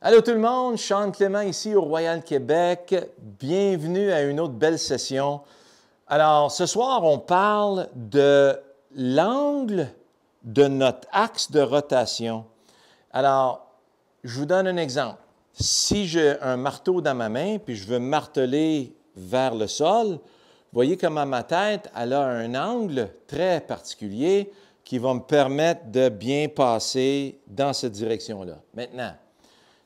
Allô tout le monde, Sean Clément ici au Royal Québec. Bienvenue à une autre belle session. Alors, ce soir, on parle de l'angle de notre axe de rotation. Alors, je vous donne un exemple. Si j'ai un marteau dans ma main, puis je veux marteler vers le sol, voyez comment ma tête, elle a un angle très particulier qui va me permettre de bien passer dans cette direction-là. Maintenant,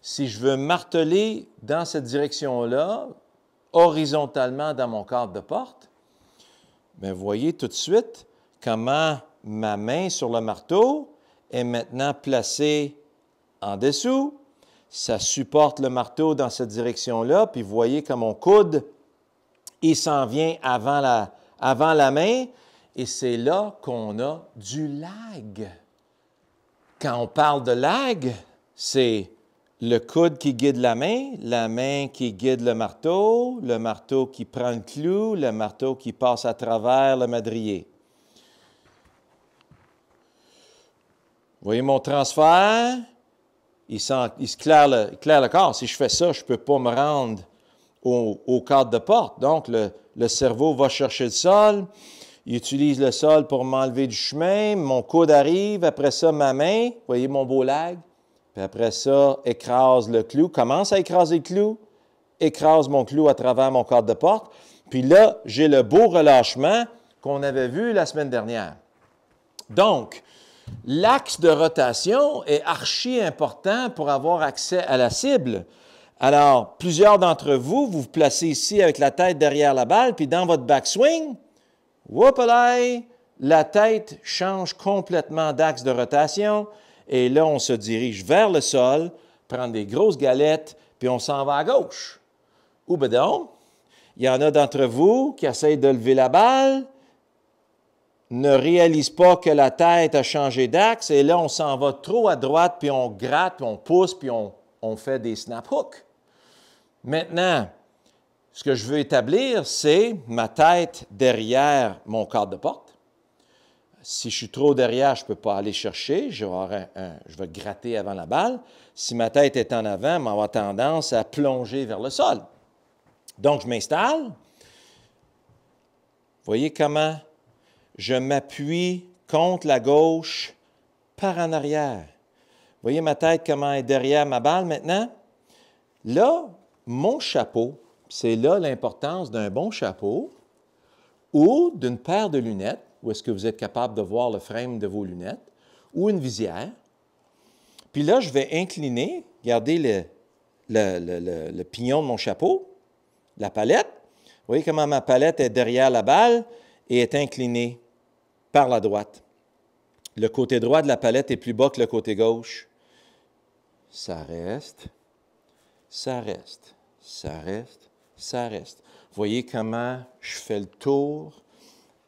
si je veux marteler dans cette direction-là, horizontalement dans mon cadre de porte, bien, vous voyez tout de suite comment ma main sur le marteau est maintenant placée en dessous. Ça supporte le marteau dans cette direction-là, puis vous voyez comme mon coude, il s'en vient avant la main, et c'est là qu'on a du lag. Quand on parle de lag, c'est le coude qui guide la main qui guide le marteau qui prend le clou, le marteau qui passe à travers le madrier. Vous voyez mon transfert? Il se claire le corps. Si je fais ça, je ne peux pas me rendre au cadre de porte. Donc, le cerveau va chercher le sol. Il utilise le sol pour m'enlever du chemin. Mon coude arrive. Après ça, ma main. Vous voyez mon beau lag? Puis après ça, écrase le clou. Commence à écraser le clou. Écrase mon clou à travers mon cadre de porte. Puis là, j'ai le beau relâchement qu'on avait vu la semaine dernière. Donc, l'axe de rotation est archi important pour avoir accès à la cible. Alors, plusieurs d'entre vous, vous vous placez ici avec la tête derrière la balle, puis dans votre backswing, whoop-a-lay, la tête change complètement d'axe de rotation, et là, on se dirige vers le sol, prend des grosses galettes, puis on s'en va à gauche. Ou ben donc, il y en a d'entre vous qui essayent de lever la balle, ne réalise pas que la tête a changé d'axe, et là, on s'en va trop à droite, puis on gratte, puis on pousse, puis on fait des snap hooks. Maintenant, ce que je veux établir, c'est ma tête derrière mon cadre de porte. Si je suis trop derrière, je ne peux pas aller chercher, je vais gratter avant la balle. Si ma tête est en avant, on va avoir tendance à plonger vers le sol. Donc, je m'installe. Vous voyez comment je m'appuie contre la gauche par en arrière. Vous voyez ma tête comment elle est derrière ma balle maintenant? Là, mon chapeau, c'est là l'importance d'un bon chapeau ou d'une paire de lunettes, où est-ce que vous êtes capable de voir le frame de vos lunettes, ou une visière. Puis là, je vais incliner, regardez le pignon de mon chapeau, la palette. Vous voyez comment ma palette est derrière la balle et est inclinée par la droite. Le côté droit de la palette est plus bas que le côté gauche. Ça reste, ça reste, ça reste, ça reste. Vous voyez comment je fais le tour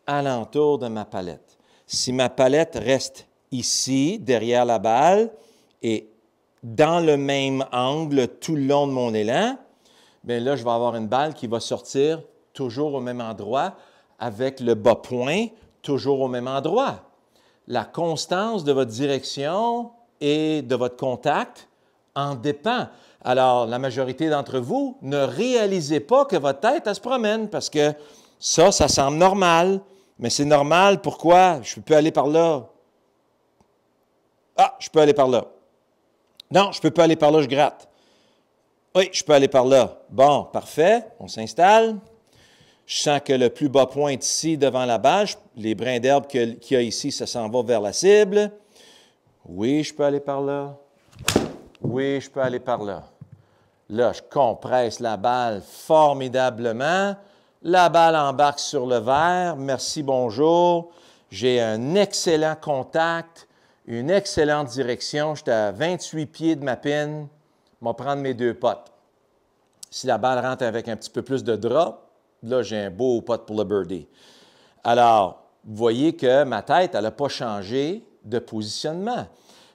alentour de ma palette. Si ma palette reste ici, derrière la balle, et dans le même angle tout le long de mon élan, bien là, je vais avoir une balle qui va sortir toujours au même endroit, avec le bas point toujours au même endroit. La constance de votre direction et de votre contact en dépend. Alors, la majorité d'entre vous ne réalisez pas que votre tête, elle se promène parce que ça semble normal. Mais c'est normal, pourquoi? Je peux aller par là. Ah, je peux aller par là. Non, je ne peux pas aller par là, je gratte. Oui, je peux aller par là. Bon, parfait, on s'installe. Je sens que le plus bas point est ici devant la balle. Les brins d'herbe qu'il y a ici, ça s'en va vers la cible. Oui, je peux aller par là. Oui, je peux aller par là. Là, je compresse la balle formidablement. La balle embarque sur le verre. Merci, bonjour. J'ai un excellent contact, une excellente direction. J'étais à 28 pieds de ma pin. Je vais prendre mes deux potes. Si la balle rentre avec un petit peu plus de drop, là, j'ai un beau putt pour le birdie. Alors, vous voyez que ma tête, elle n'a pas changé de positionnement.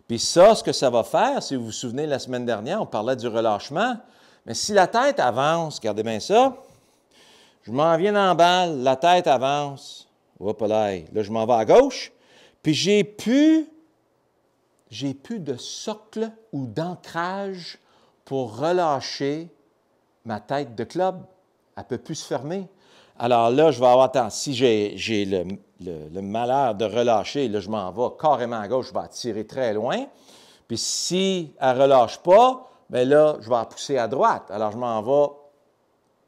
Puis ça, ce que ça va faire, si vous vous souvenez, la semaine dernière, on parlait du relâchement, mais si la tête avance, regardez bien ça, je m'en viens dans la balle, la tête avance, hop là, je m'en vais à gauche, puis j'ai plus de socle ou d'ancrage pour relâcher ma tête de club. Elle ne peut plus se fermer. Alors là, je vais avoir tendance, si j'ai le malheur de relâcher, là, je m'en vais carrément à gauche, je vais tirer très loin. Puis si elle ne relâche pas, bien là, je vais la pousser à droite. Alors, je m'en vais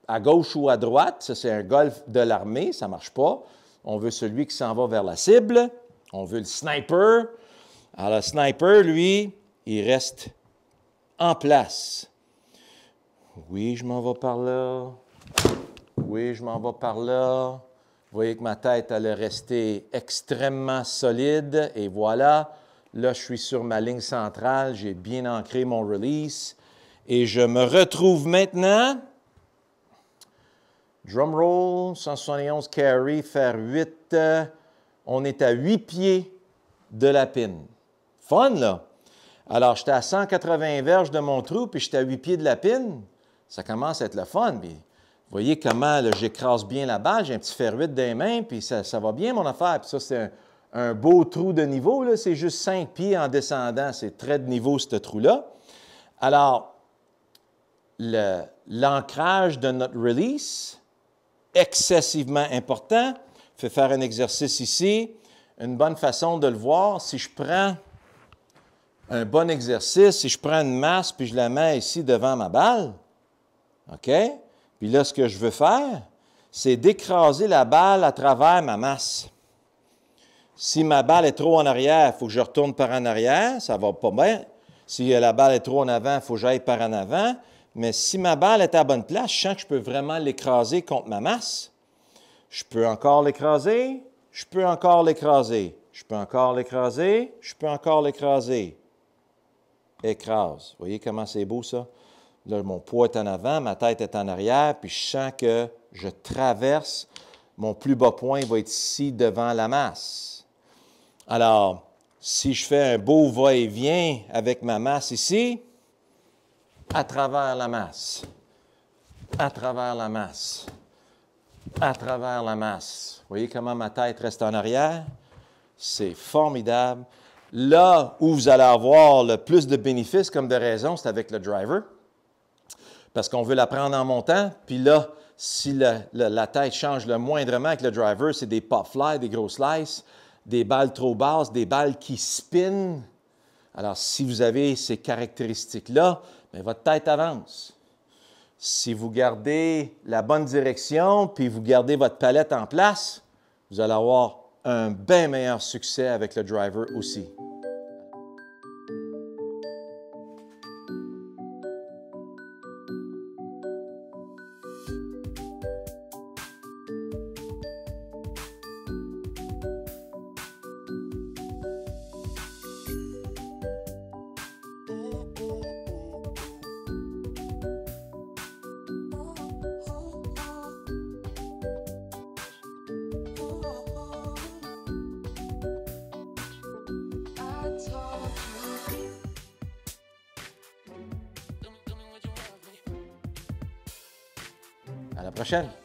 à gauche ou à droite. Ça, c'est un golf de l'armée, ça ne marche pas. On veut celui qui s'en va vers la cible. On veut le sniper. Alors, le sniper, lui, il reste en place. Oui, je m'en vais par là. Oui, je m'en vais par là. Vous voyez que ma tête, elle est restée extrêmement solide. Et voilà, là, je suis sur ma ligne centrale. J'ai bien ancré mon release. Et je me retrouve maintenant, drum roll, 171 carry, faire 8. On est à 8 pieds de la pin. Fun, là! Alors, j'étais à 180 verges de mon trou, puis j'étais à 8 pieds de la pin. Ça commence à être le fun. Puis, vous voyez comment j'écrase bien la balle. J'ai un petit fer 8 dans les mains, puis ça va bien, mon affaire. Puis ça, c'est un beau trou de niveau. C'est juste 5 pieds en descendant. C'est très de niveau, ce trou-là. Alors, l'ancrage de notre release, excessivement important. Je vais faire un exercice ici. Une bonne façon de le voir, si je prends un bon exercice, si je prends une masse puis je la mets ici devant ma balle, OK? Puis là, ce que je veux faire, c'est d'écraser la balle à travers ma masse. Si ma balle est trop en arrière, il faut que je retourne par en arrière, ça ne va pas bien. Si la balle est trop en avant, il faut que j'aille par en avant. Mais si ma balle est à la bonne place, je sens que je peux vraiment l'écraser contre ma masse. Je peux encore l'écraser, je peux encore l'écraser, je peux encore l'écraser, je peux encore l'écraser. Écrase. Vous voyez comment c'est beau, ça? Là, mon poids est en avant, ma tête est en arrière, puis je sens que je traverse. Mon plus bas point va être ici devant la masse. Alors, si je fais un beau va-et-vient avec ma masse ici, à travers la masse, à travers la masse, à travers la masse. Vous voyez comment ma tête reste en arrière? C'est formidable. Là où vous allez avoir le plus de bénéfices comme de raison, c'est avec le driver. Parce qu'on veut la prendre en montant. Puis là, si la tête change le moindrement avec le driver, c'est des pop fly, des gros slices, des balles trop basses, des balles qui spinent. Alors, si vous avez ces caractéristiques-là, bien, votre tête avance. Si vous gardez la bonne direction, puis vous gardez votre palette en place, vous allez avoir un bien meilleur succès avec le driver aussi. À la prochaine!